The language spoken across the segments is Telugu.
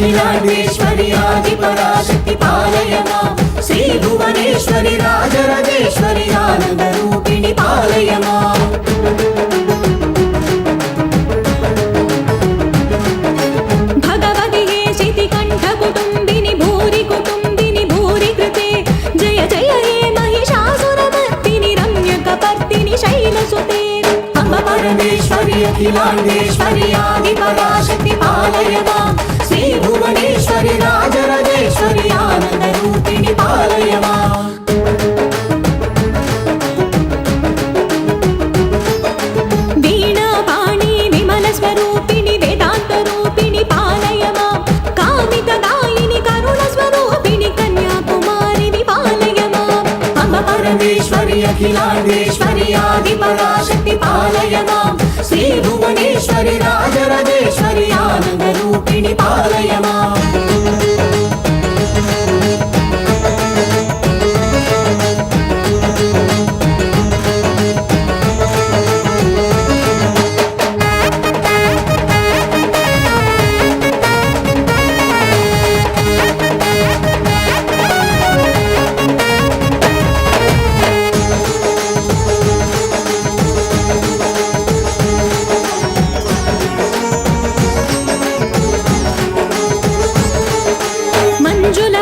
अखिलांडेश्वरी आदिपराशक्ति पालय मां श्री भुवनेश्वरी राजराजेश्वरी आनंद रूपिणी पालय मां भगवति हे शितिकण्ठ कुटुम्बिनि भूरि कुटुम्बिनि भूरि कृते जय जय हे महिषासुरमर्दिनि रम्यकपर्दिनि शैलसुते अम्ब परमेश्वरी अखिलांडेश्वरी आदिपराशक्ति पालय मां श्री भुवनेश्वरी राजराजेश्वरी आनंद रूपिणी पालय मां वीणा पाणि विमल स्वरूपिणि वेदांत रूपिणि पालय मां कामितदायिनि करुण स्वरूपिणि कन्याकुमारि विपालय मां अम्ब परमेश्वरी अखिलांडेश्वरी आदिपराशक्ति पालय मां श्री भुवनेश्वरी राजराजेश्वरी आनंद रूपिणी पालय मां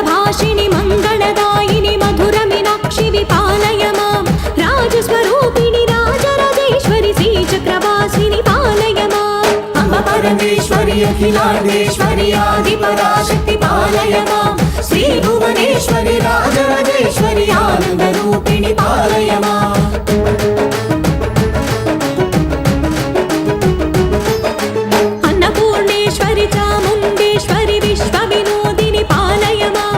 भाषिणि मंगलदायिनि मधुर मीनाक्षि विपालय मां राजस्वरूपिणि राजराजेश्वरी श्रीचक्रवासिनि पालय मां अम्ब परमेश्वरी अखिलांडेश्वरी आदिपराशक्ति पालय मां श्री भुवनेश्वरी राजराजेश्वरी आनंद रूपिणी पालय मां अन्नपूर्णेश्वरी चामुण्डेश्वरी विश्वविनोदिनि पालय मां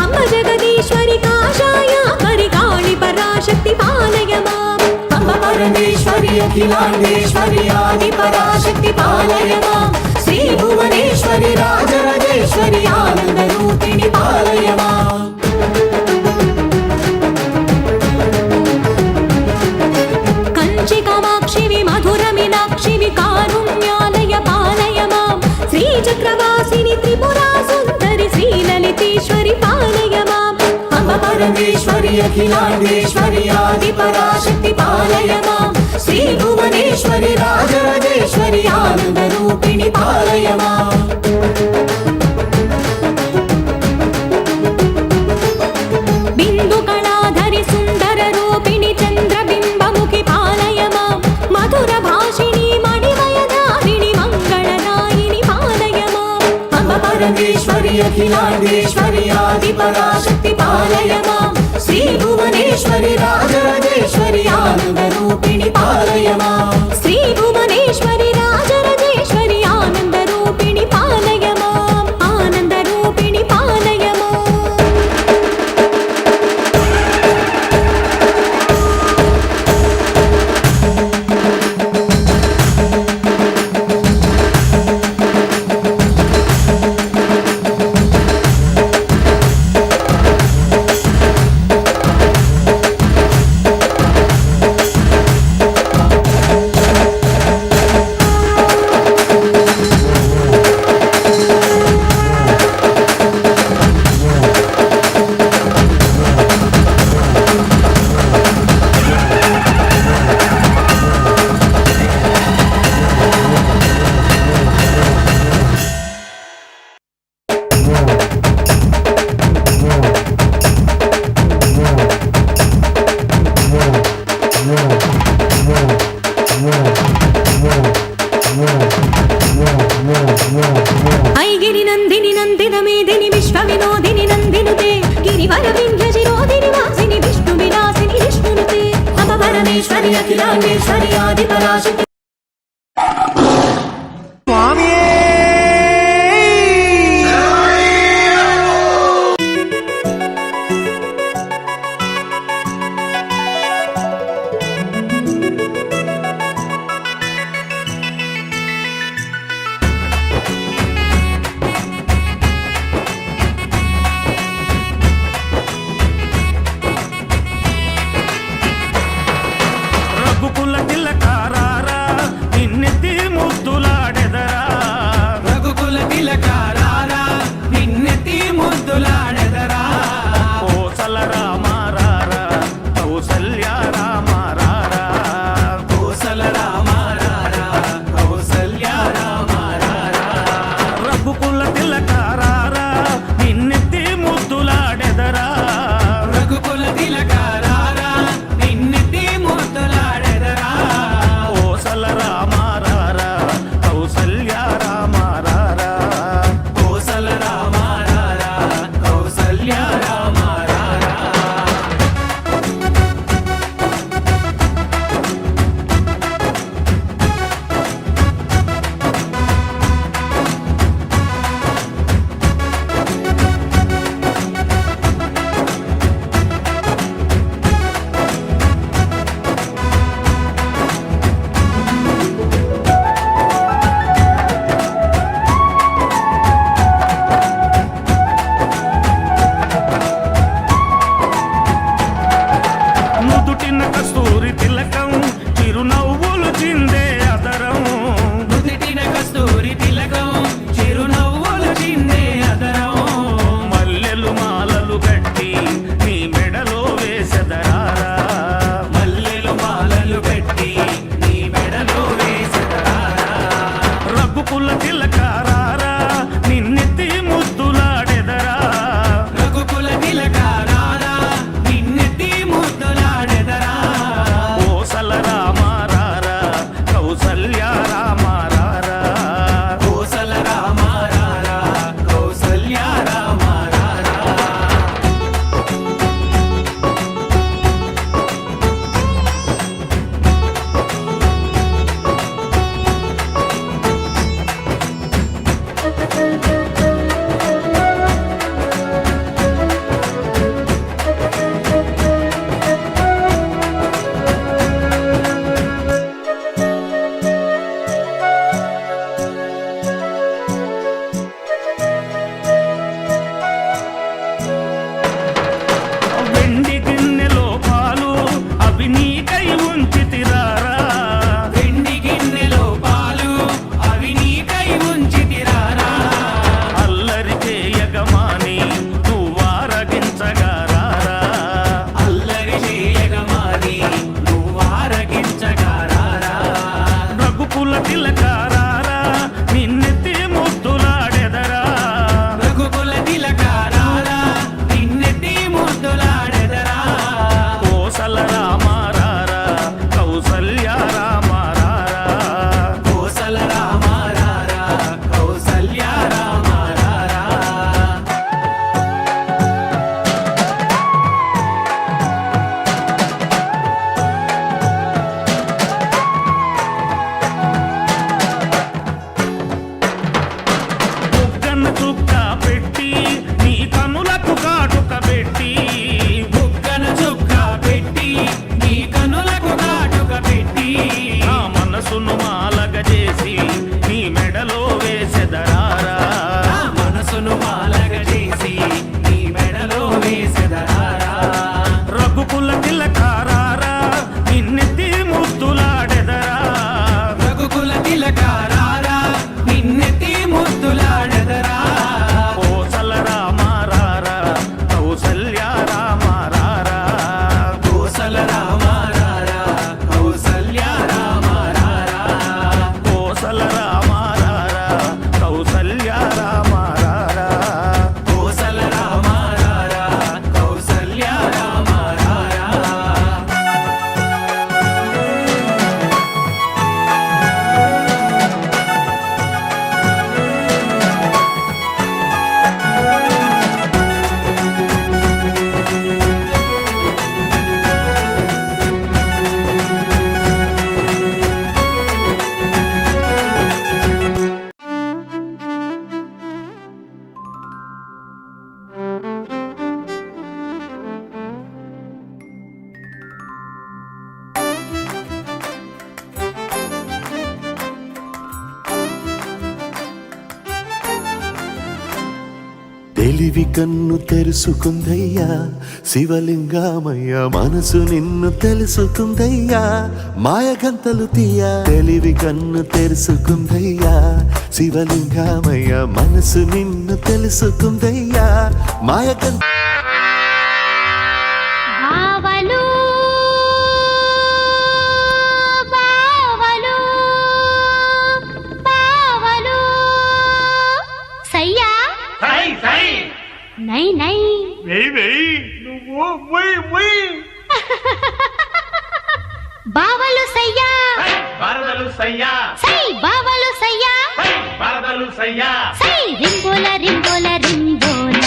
अम्ब जगदीश्वरी काषायाकरि काळि पराशक्ति पालय मां अम्ब परमेश्वरी अखिलांडेश्वरी आदिपराशक्ति पालय मां श्री भुवनेश्वरी राजराजेश्वरी आनंद रूपिणी पालय मां कंचि कामाक्षि विमधुर मीनाक्षि विकारुण्यालय पालय मां श्रीचक्रवासिनि त्रिपुरा सुन्दरि श्रीललितेश्वरी पालय मां अम्ब परमेश्वरी अखिलांडेश्वरी आदिपराशक्ति पालय मां श्री भुवनेश्वरी राजराजेश्वरी आनंद रूपिणी पालय मां बिंदु कलाधरि सुंदर रूपिणी चंद्रबिंबमुखि पालय मां मधुर भाषिणी मणिमयदारिणि मंगलदायिनि पालय मां अम्ब परमेश्वरी अखिलांडेश्वरी आदिपराशक्ति पालय मां श्री भुवनेश्वरी राजराजेश्वरी आनंद रूपिणी पालय मां श्री भुवनेश्वरी राजराजेश्वरी आनंद रूपिणी पालय मां आनंद रूपिणी पालय मां ऐगिरि नंदिनि नंदित मेदिनि विश्वविनोदिनि नंदिनुते गिरिवर विंध्य शिरोदिनि वासिनि विष्णु विलासिनि विष्णुनुते अम्ब परमेश्वरी अखिलांडेश्वरी आदिपराशक्ति రఘుకుల తిలకారారా ఉంచితిరారా వెండి గిన్నెలో పాలు అవి నీకై ఉంచితిరారా అల్లరి చేయగమాని నువ్వారగించగారారా అల్లరి చేయగమాని నువ్వారగించగారారా రఘుకుల తిలకారారా నిన్నెత్తి ముద్దులాడెదరా రఘుకుల తిలకారారా నిన్నెత్తి ముద్దులాడెదరా కోసల రామారారా కౌసల్య రామారారా కోసల రామారారా కౌసల్య రామారారా బుగ్గన చుక్క పెట్టి నీ కనులకు కాటుక పెట్టి బుగ్గన చుక్క పెట్టి నీ కనులకు కాటుక పెట్టి నా మనసును మాలగ చేసి నీ మెడలో వేసెదరారా నా మనసును మాలగ చేసి నీ మెడలో వేసెదరారా రఘుకుల తిలకారారా నిన్నెత్తి ముద్దులాడెదరా రఘుకుల తిలకారారా నిన్నెత్తి ముద్దులాడెదరా కోసల రామారారా కౌసల్య రామారారా కోసల రామారారా కౌసల్య రామారారా కోసల రామారారా కౌసల్య రామారారా కోసల రామారారా కౌసల్య రామారారా తెలివి కన్ను తెరుసుకుందయ్యా శివలింగమయ్య మనసు నిన్ను తెలుసుకుందయ్యా మాయగంతలు తీయ తెలివి కన్ను తెరుసుకుందయ్యా శివలింగమయ్య మనసు నిన్ను తెలుసుకుందయ్యా మాయగంత బావలు బావలు బావలు సయ్యా నై నై బావలు సయ్యా వరదలు సయ్యా సై బావలు సయ్యా వరదలు సయ్యా సై రింబోల రింబోల రింబోల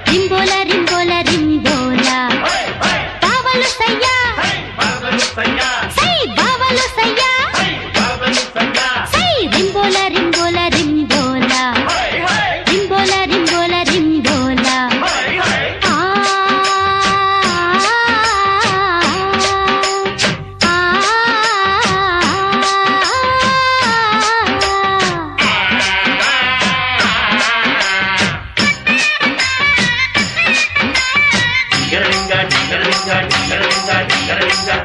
రింబోల రింబోల రింబోల బావలు సయ్యా వరదలు సయ్యా సై బావలు సయ్యా వరదలు సయ్యా సై రింబోల రింబోల రింబోల రింబోల రింబోల రింబోల ఆ డింగరింగా డింగరింగా డింగరింగా డింగరింగా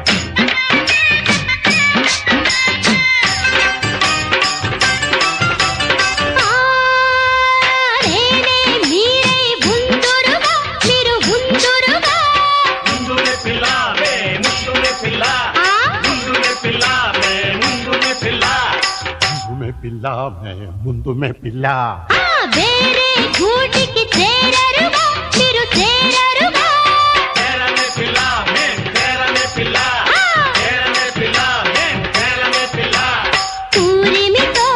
నేనే మీరై ఉందురుగా మీరు ఉందురుగా ముందునే పిల్ల మే ముందునే పిల్ల ఆ ముందునే పిల్ల మే ముందునే పిల్ల ముందు మే పిల్ల ఆ వేరే గూటికి చేరరుగా మీరు చేరరుగా తేరనే పిల్ల మే తేరనే పిల్ల తేరనే పిల్ల మే తేరనే పిల్ల పూరిమితో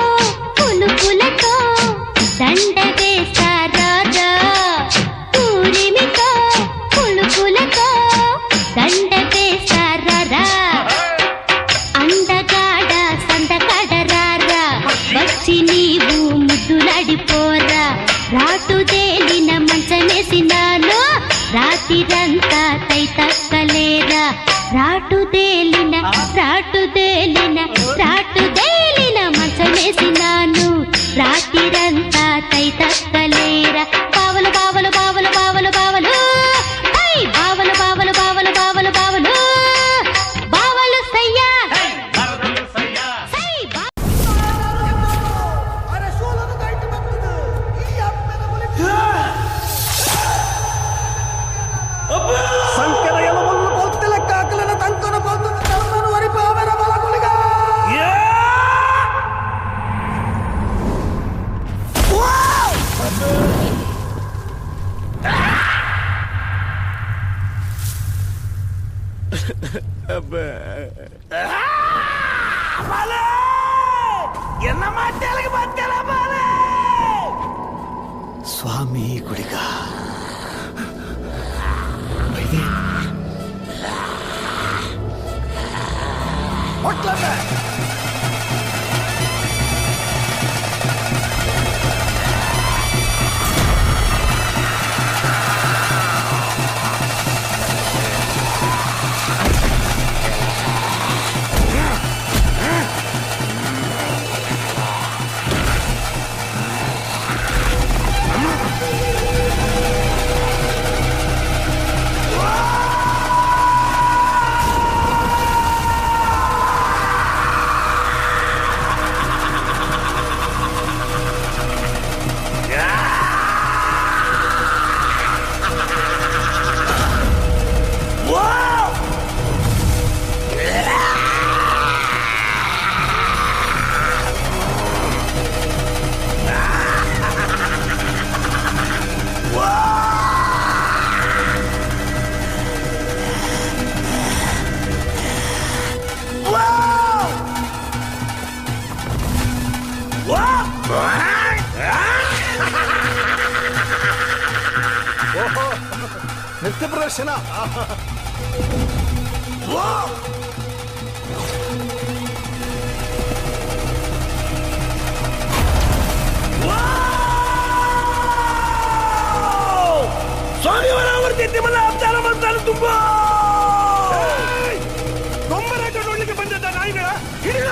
పులుపులతో దండ వేశారాజా పూరిమితో పులుపులతో దండ వేశారా అందగాడ సందగాడరారా వచ్చి నీవు ముద్దులాడిపోరా రాటుదేలిన మంచమేసినాను రాతిరంతా తై తక్కలేరా రాటుదేలిన మంచమేసినాను రాతిరంతా తై తక్కలేరా బావలు బావలు బావలు బావలు బావలు హై బావలు బావలు బావలు బావలు బావలు బావలు ಸ್ವಾಮಿ ಗುಳಿಗ ನೃತ್ಯ ಪ್ರದರ್ಶನ. ಸ್ವಾಮಿಯವರ ಆವರ್ತಿ ತಿಮ್ಮನ ಅವತಾರ ಮಾಡ್ತಾನೆ. ತುಂಬಾ ಗೊಂಬರಾಟ ನೋಡ್ಲಿಕ್ಕೆ ಬಂದದ್ದ ನಾಯಿಗಳ ಹಿಡಿದ.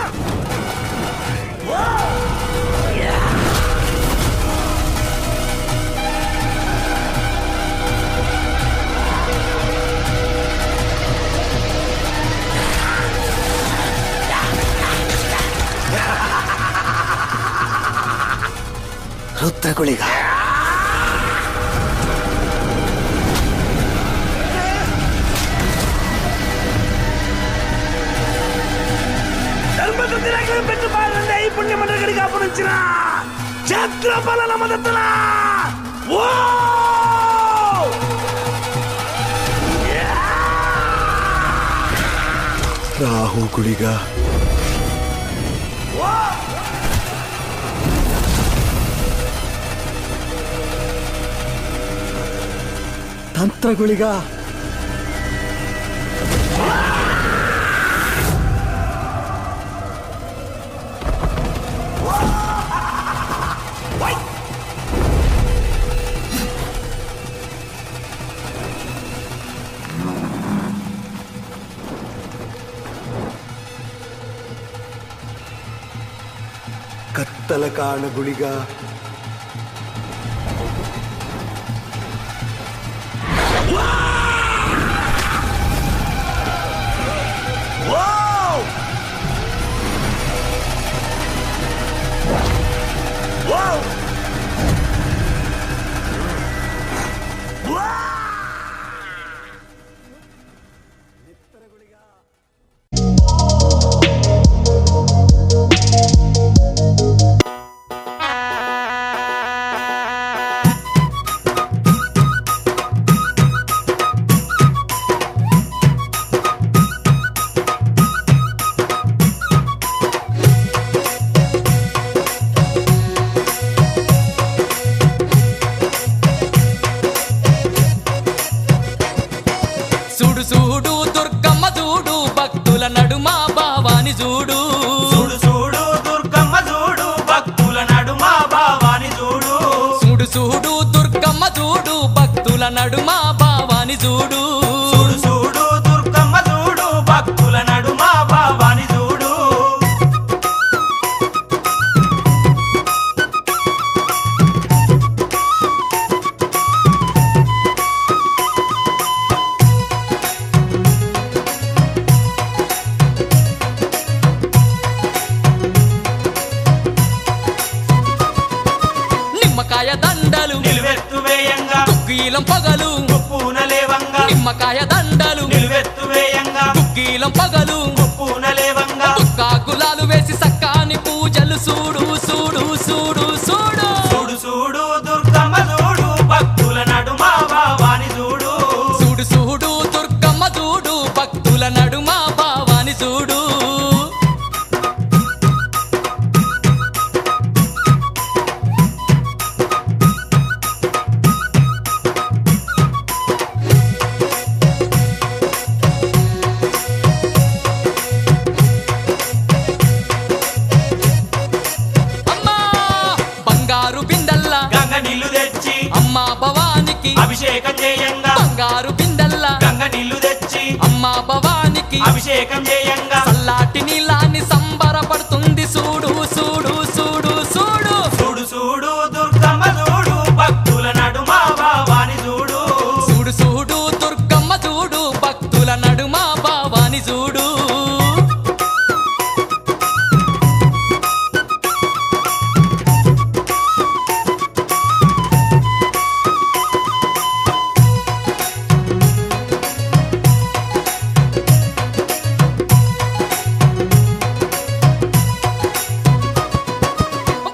ರುದ್ರಗುಳಿಗ పెట్టు బాలంటే ఈ పుణ్య మండలికి అప్పగించిన క్షేత్రఫల నమదత్తన. ರಾಹು ಗುಳಿಗ ತಂತ್ರಗುಳಿಗ ಕತ್ತಲ ಕಾಣ ಗುಳಿಗ చూడు దుర్గమ్మ చూడు భక్తుల నడుమ భావాని చూడు. చూడు చూడు దుర్గమ్మ చూడు భక్తుల నడుమ భావాని చూడు. చూడు చూడు దుర్గమ్మ చూడు భక్తుల నడుమ భావాని చూడు. చూడు చూడు దుర్గమ్మ చూడు భక్తుల నడుమ భావాని చూడు. నిమ్మకాయ దండలు నిలువెత్తు వేయంగా కుక్కీలం పగలు ఉప్పున లేవంగా. నిమ్మకాయ దండలు నిలువెత్తు వేయంగా కుక్కీలం పగలు ఉప్పున లేవంగా. కాకులాలు వేసి సక్కాని పూజలు చూడు చూడు చూడు చూడు. చూడు చూడు దుర్గమ్మ చూడు భక్తుల నడుమ భావాని చూడు. చూడు చూడు దుర్గమ్మ చూడు భక్తుల నడుమ భావాని చూడు అమ్మా బంగారు బిందల్లా గంగ నీళ్లు తెచ్చి అమ్మా భవానికి అభిషేకం చేయంగా బంగారు బిందల్లా గంగ నీళ్లు తెచ్చి అమ్మా భవానికి అభిషేకం చేయంగా చల్లాటి నీలాన్ని సంబరపడుతుంది చూడు చూడు చూడు చూడు చూడు చూడు దుర్గమ్మ చూడు భక్తుల నడుమ భావాని చూడు చూడు చూడు దుర్గమ్మ చూడు భక్తుల నడుమ భావాని చూడు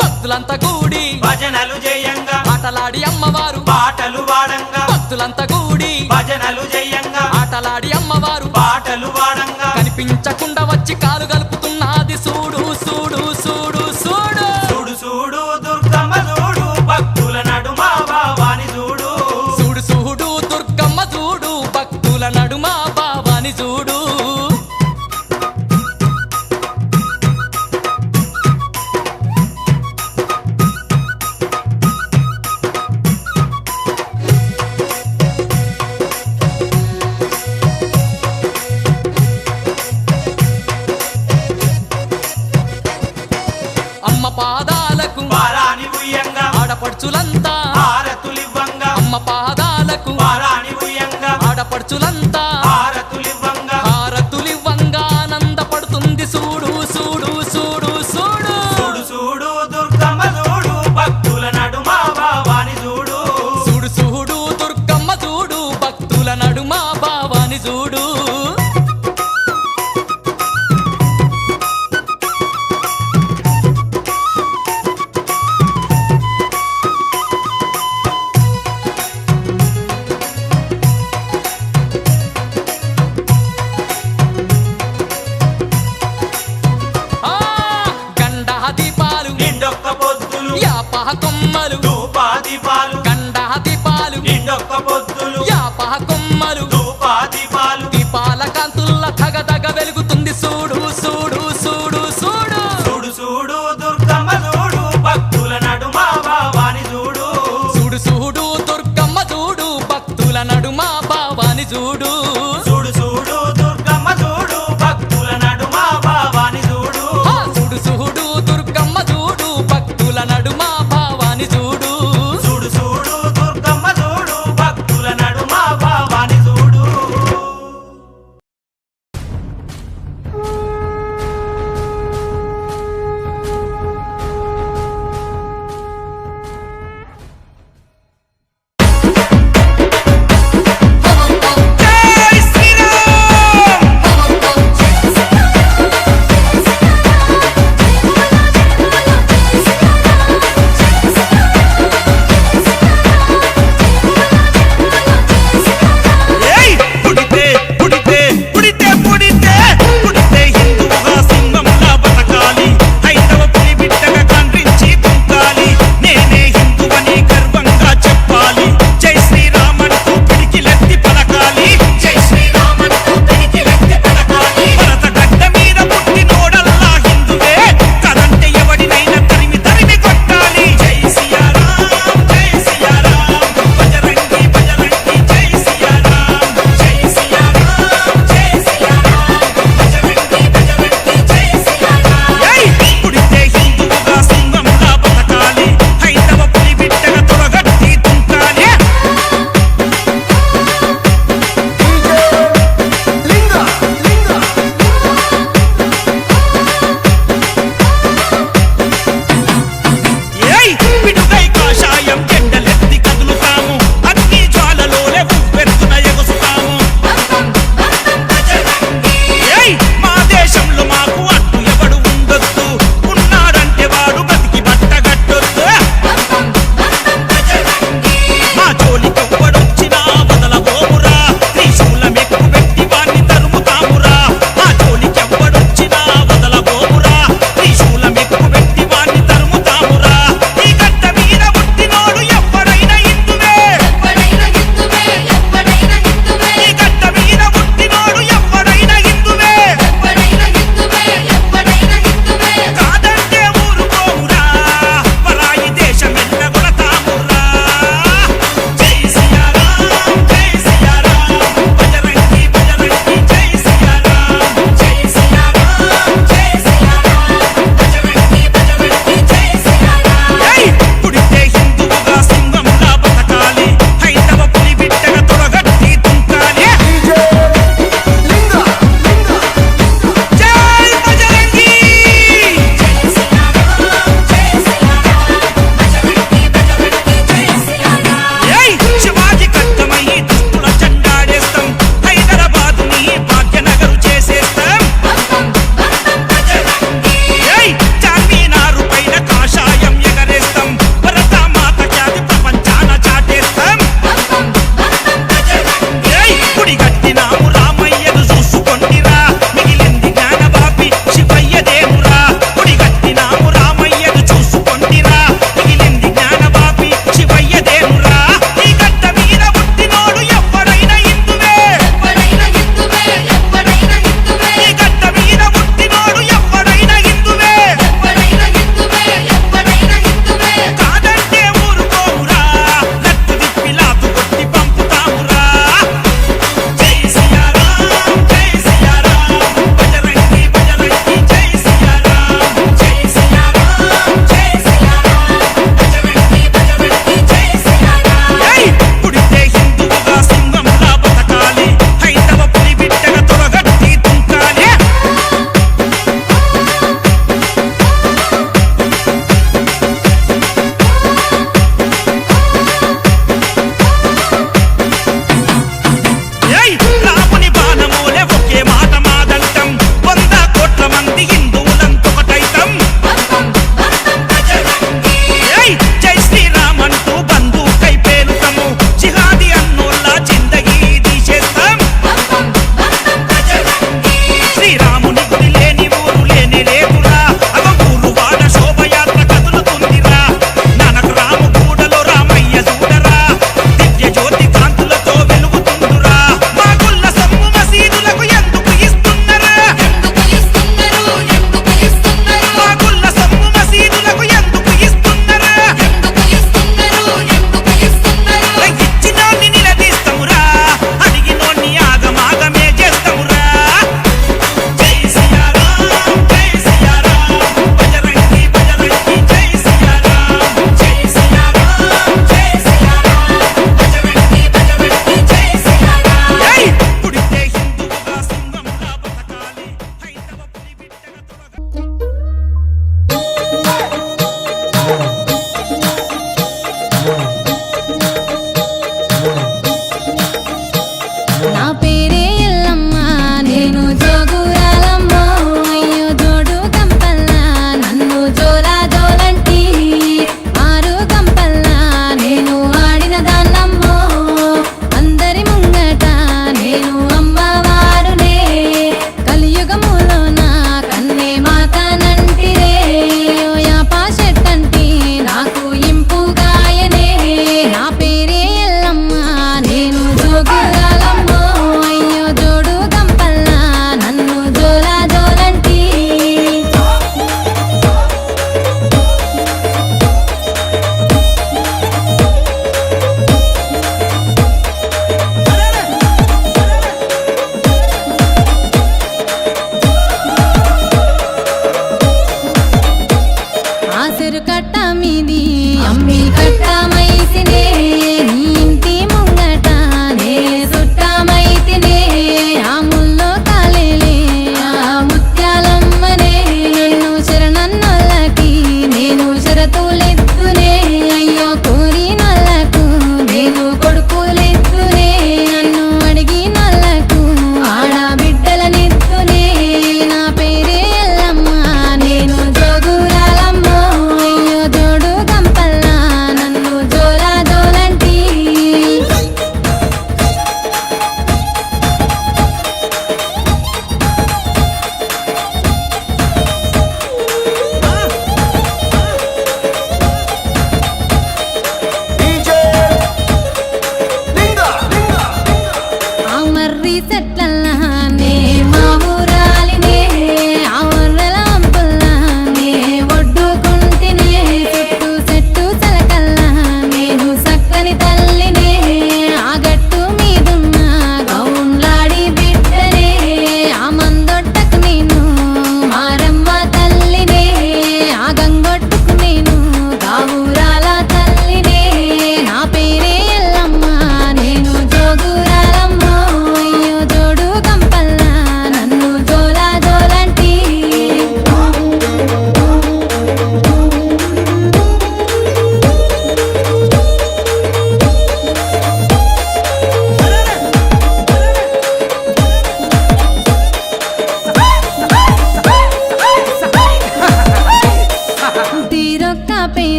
భక్తులంతా కూడి భజనలు చేయంగా ఆటలాడి అమ్మవారు పాటలు వాడంగా భక్తులంతా కూడి భజనలు చేయంగా ఆటలాడి అమ్మవారు పాటలు వాడంగా కనిపించకుండా వచ్చి కాలు కలుపుతున్నది చూడు చూడు చూడు చూడు చూడు చూడు దుర్గమ్మ చూడు భక్తుల నడుమ భావాని చూడు చూడు చూడు దుర్గమ్మ చూడు భక్తుల నడుమ భావాని చూడు అమ్మ పాదాలకు వారాని ఉయ్యంగా ఆడపడుచులంతా హారతులివ్వంగా అమ్మ పాదాలకు వారాని ఉయ్యంగా ఆడపడుచులంతా హారతులివ్వంగా హారతులివ్వంగా ఆనందపడుతుంది చూడు చూడు చూడు చూడు చూడు చూడు దుర్గమ్మ చూడు భక్తుల నడుమ భావాని చూడు చూడు చూడు దుర్గమ్మ చూడు భక్తుల నడుమ భావాని చూడు ఆ గండ దీపాలు నిండొక్క పొద్దులు యాపహ కొమ్మలు ధూపాదీపాలు గండ దీపాలు నిండొక్క పొద్దులు యాపహ కొమ్మలు ధూపాదీపాలు దీపాల కాంతుల్ల తగదగ వెలుగుతుంది చూడు చూడు చూడు చూడు చూడు చూడు దుర్గమ్మ చూడు భక్తుల నడుమ భావాని చూడు చూడు చూడు దుర్గమ్మ చూడు భక్తుల నడుమ భావాని చూడు చూడు చూడు దుర్గమ్మ చూడు భక్తుల నడుమ భావాని చూడు ఆ చూడు చూడు దుర్గమ్మ చూడు భక్తుల నడుమ భావాని చూడు చూడు చూడు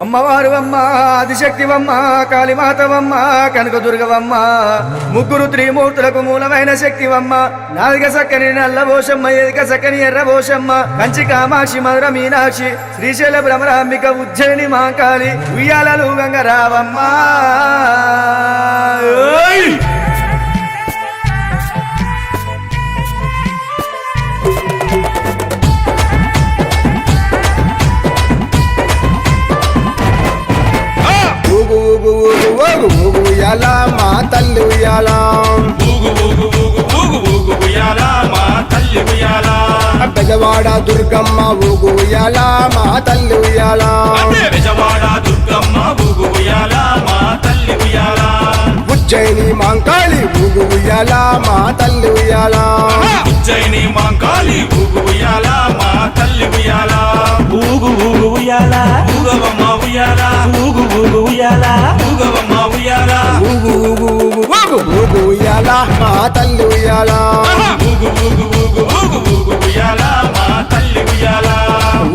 అమ్మవారువమ్మ ఆదిశక్తివమ్మ కాళీమాతవమ్మ కనకదుర్గవమ్మ ముగ్గురు త్రిమూర్తులకు మూలమైన శక్తివమ్మ నాలుగ సక్కని నల్లబోషమ్మ ఎదుక సక్కని ఎర్రబోషమ్మ కంచి కామాక్షి మధుర మీనాక్షి శ్రీశైల భ్రమరాంబిక ఉజ్జయిని మాంకాళి ఉయ్యాలలు గంగరావమ్మ ఓయ్! ఉయ్యాల మా తల్లి ఉయ్యాల ఊగు ఊగు ఊగు ఊగు ఊగు ఉయ్యాల మా తల్లి ఉయ్యాల బెజవాడ దుర్గమ్మ ఊగు ఉయ్యాల మా తల్లి ఉయ్యాల బెజవాడ దుర్గమ్మ ఊగు ఉయ్యాల మా తల్లి ఉయ్యాల ఉజ్జయిని మాంకాళి ఊగు ఉయ్యాల మా తల్లి ఉయ్యాల ఉజ్జయిని మాంకాళి ఊగు ఉయ్యాల మా తల్లి ఉయ్యాల ఊగు ఊగు ఉయ్యాల ఊగవమ్మ ఉయ్యాల ఊగు ఊగు ఉయ్యాల ఊగవమ్మ ఉయ్యాల ఊగు ఊగు ఊగు ఊగు ఊగు ఉయ్యాల మా తల్లి ఉయ్యాల ఊగు ఊగు ఊగు ఊగు ఊగు ఉయ్యాల మా తల్లి ఉయ్యాల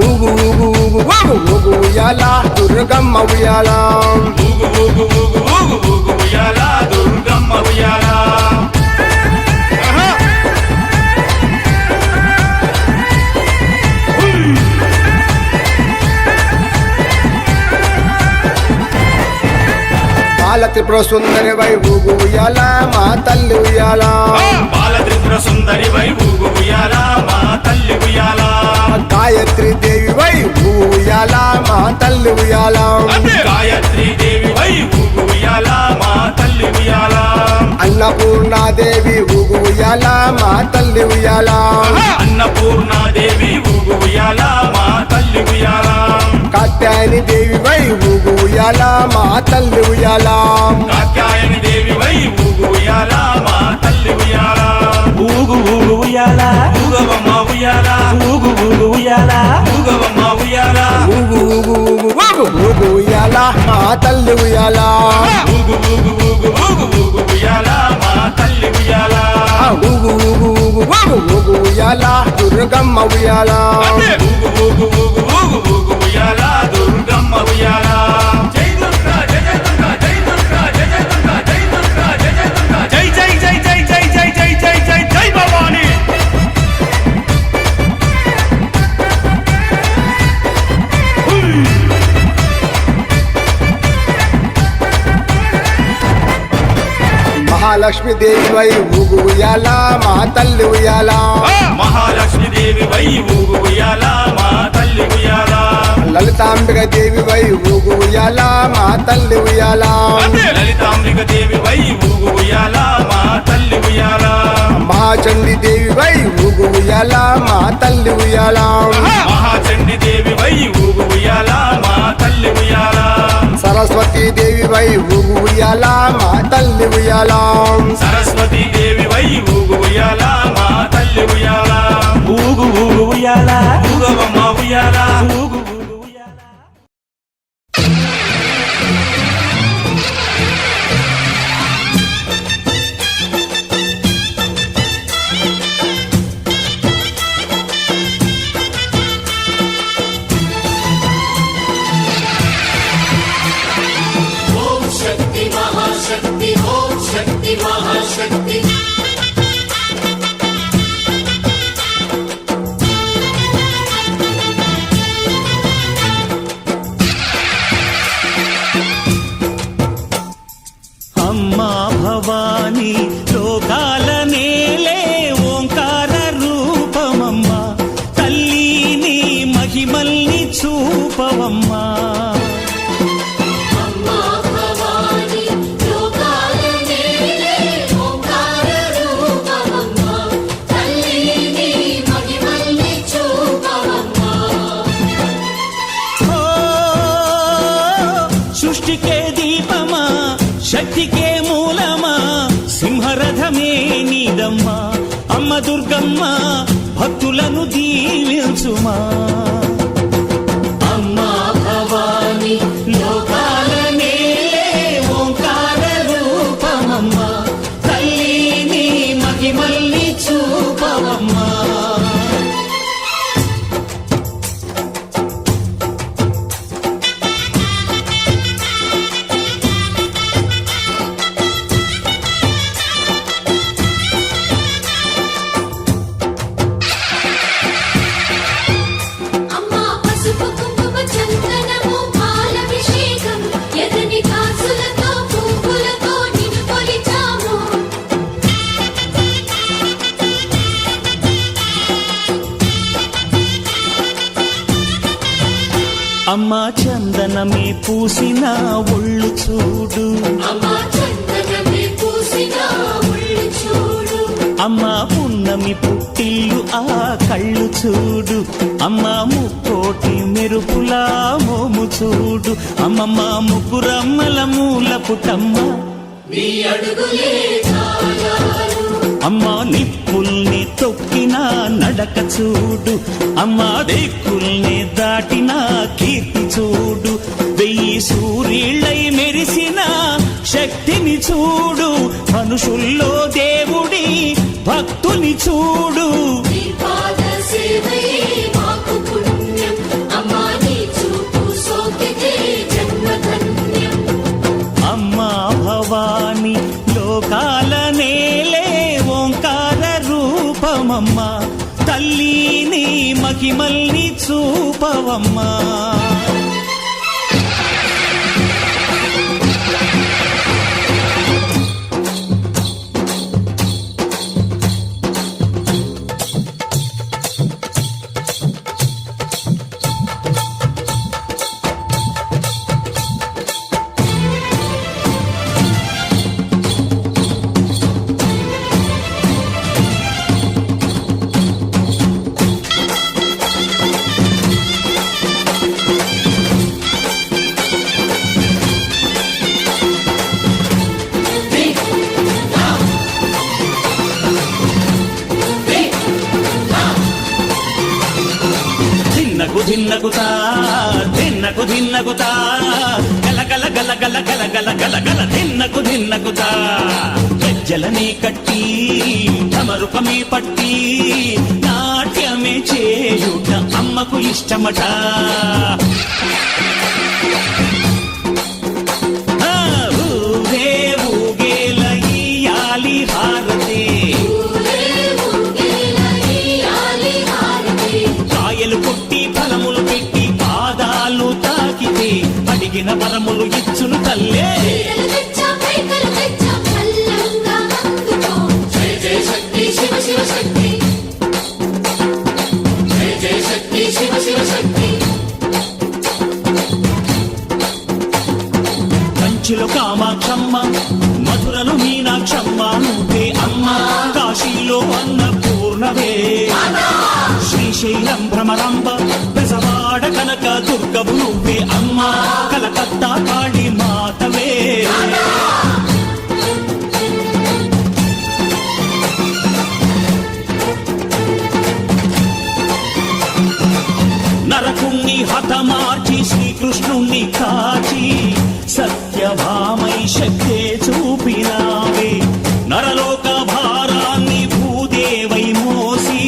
ఊగు ఊగు ఊగు ఊగు ఊగు ఉయ్యాల దుర్గమ్మ ఉయ్యాల ఊగు ఊగు ఊగు ఊగు ఊగు ఉయ్యాల దుర్గమ్మ ఉయ్యాల బాల త్రిపుర సుందరి వై ఊగు ఉయ్యాల మా తల్లి ఉయ్యాల బాల త్రిపుర సుందరి వై ఊగు ఉయ్యాల మా తల్లి ఉయ్యాల గాయత్రి దేవి వై ఊగు ఉయ్యాల మా తల్లి ఉయ్యాల గాయత్రి దేవి వై ఊగు ఉయ్యాల మా తల్లి ఉయ్యాల అన్నపూర్ణాదేవి ఊగు ఉయ్యాల మా తల్లి ఉయ్యాల అన్నపూర్ణాదేవి ఊగు ఉయ్యాల మా తల్లి ఉయ్యాల కాత్యాయని దేవి వై ఊగు ఉయ్యాల మా తల్లి ఉయ్యాల కాత్యాయని దేవి వై ఊగు ఉయ్యాల మా తల్లి ఉయ్యాల ఊగు ఊగు ఉయ్యాల ఊగవమ్మ ఉయ్యాల ఊగు ఊగు ఉయ్యాల ఊగవమ్మ ఉయ్యాల ఊగు ఊగు ఊగు ఊగు ఊగు ఉయ్యాల మా తల్లి ఉయ్యాల ఊగు ఊగు ఊగు ఊగు ఊగు ఉయ్యాల మా తల్లి ఉయ్యాల ఊగు ఊగు ఊగు ఊగు ఊగు ఉయ్యాల దుర్గమ్మ ఉయ్యాల ఊగు ఊగు ఊగు ఊగు ఊగు ఉయ్యాల దుర్గమ్మ ఉయ్యాల జై దుర్గా జై జై దుర్గా జై దుర్గా జై జై దుర్గా జై దుర్గా జై జై దుర్గా జై జై జై జై జై జై జై జై జై జై భవాని మహాలక్ష్మి దేవి వై ఊగు ఉయ్యాల మా తల్లి ఉయ్యాల మహాలక్ష్మి దేవి వై ఊగు ఉయ్యాల మా తల్లి ఉయ్యాల లలితాంబిక దేవి వై ఊగు ఉయ్యాల మా తల్లి ఉయ్యాల లలితాంబిక దేవి వై ఊగు ఉయ్యాల మా తల్లి ఉయ్యాల మహాచండి దేవి వై ఊగు ఉయ్యాల మా తల్లి ఉయ్యాల మహాచండి దేవి వై ఊగు ఉయ్యాల మా తల్లి ఉయ్యాల సరస్వతి దేవి వై ఊగు ఉయ్యాల మా తల్లి ఉయ్యాల సరస్వతి దేవి వై ఊగు ఉయ్యాల మా తల్లి ఉయ్యాల ఊగు ఊగు ఉయ్యాల ఊగవమ్మ ఉయ్యాల ఊగు ఊగు ఉయ్యాల ఓం శక్తి మహాశక్తి ఓం శక్తి మహాశక్తి అమ్మా భవాని లోకాల నేలే ఓంకార రూపమమ్మా తల్లి నీ మహిమల్ని చూపవమ్మా అమ్మా భవాని లోకాల నేలే ఓంకార రూపమమ్మ తల్లి నీ మహిమల్ని చూపవమ్మా ఓ సృష్టికే దీపమా శక్తికే మూలమా సింహరథమే నీదమ్మా అమ్మ దుర్గమ్మ భక్తులను దీవించుమా అమ్మా భవాని లోకాల నేలే ఓంకార రూపమమ్మ తల్లి నీ మహిమల్ని చూపవమ్మా అమ్మా చందనమే పూసిన ఒళ్ళు చూడు అమ్మా పున్నమి పుట్టిల్లు ఆ కళ్ళు చూడు అమ్మా ముక్కోటి మెరుపులా మోము చూడు అమ్మమ్మ ముగ్గురమ్మల మూల పుటమ్మ అమ్మా నిప్పుల్ని తొక్కిన నడక చూడు అమ్మా దిక్కుల్ని దాటిన కీర్తి చూడు 1000 సూర్యుళ్ళై మెరిసిన శక్తిని చూడు మనుషుల్లో దేవుడి భక్తుని చూడు అమ్మా భవాని లోకాల నేలే ఓంకార రూపమమ్మా తల్లిని మహిమల్ని చూపవమ్మా ధిన్నకుతా ధిన్నకుతా గల గల గల గల గల గల గల గల ధిన్నకుతా గజ్జలనే కట్టి తమరుకమే పట్టి నాట్యమే చేయుట అమ్మకు ఇష్టమట ఊగే ఊగేల ఇయ్యాలి హారతి కాయలు కొట్టి ఫలములు పెట్టి పాదాలు తాకితే అడిగిన వరములు ఇచ్చును తల్లే కంచిలో కామాక్షమ్మ మధురలో మీనాక్షమ్మ నువ్వే అమ్మ కాశీలో అన్నపూర్ణవే శ్రీశైలం భ్రమరాంబ పెసవాడ కనక దుర్గవు నువ్వే అమ్మ కలకత్తా కాళీ మాతవే నరకుణ్ణి హతమార్చి శ్రీకృష్ణుణ్ణి కాచి సత్యభామై శక్తే చూపినావే నరలోక భారాన్ని భూదేవై మోసి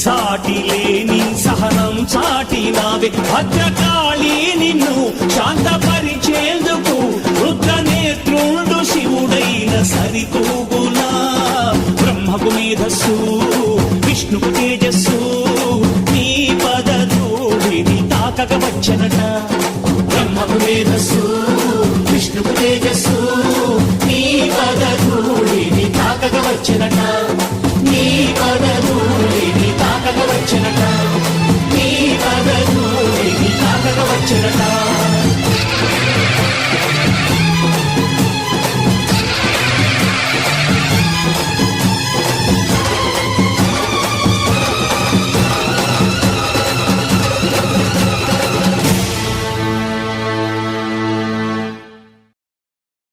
సాటి లేని సహనం చాటినావే భద్రకాళి నిన్ను శాంతపరిచేందుకు రుద్రనేత్రుడు శివుడైన సరితూగునా బ్రహ్మకు మేధస్సు విష్ణుకు తేజస్సు నీ పదధూళిని తాకక వచ్చనట బ్రహ్మకు మేధస్సు విష్ణుకు తేజస్సు నీ పదధూళిని తాకక వచ్చనట నీ పదధూళిని తాకక వచ్చనట నీ పదధూళిని తాకక వచ్చనట